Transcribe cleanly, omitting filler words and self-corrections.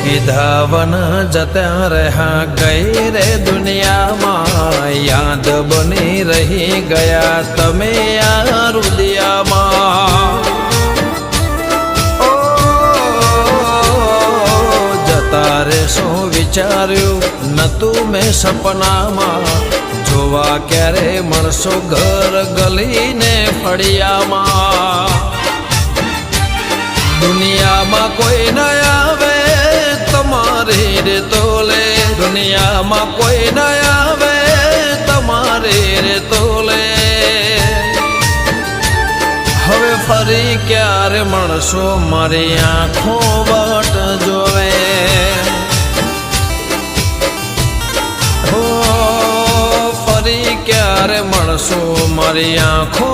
ધાવન જતા રહ્યા ગઈ રે દુનિયામાં યાદ બની રહી ગયા તમે આ રુદિયામાં જતા રે શું વિચાર્યું નતું મેં સપનામાં જોવા ક્યારે મળશો ઘર ગલીને ફળિયામાં દુનિયામાં કોઈ ન આવે તમારી રે તોલે દુનિયામાં કોઈ ન આવે તમારી રે તોલે હવે ફરી ક્યારે મળશો મારી આંખો વાટ જોવે હો ફરી ક્યારે મળશો મારી આંખો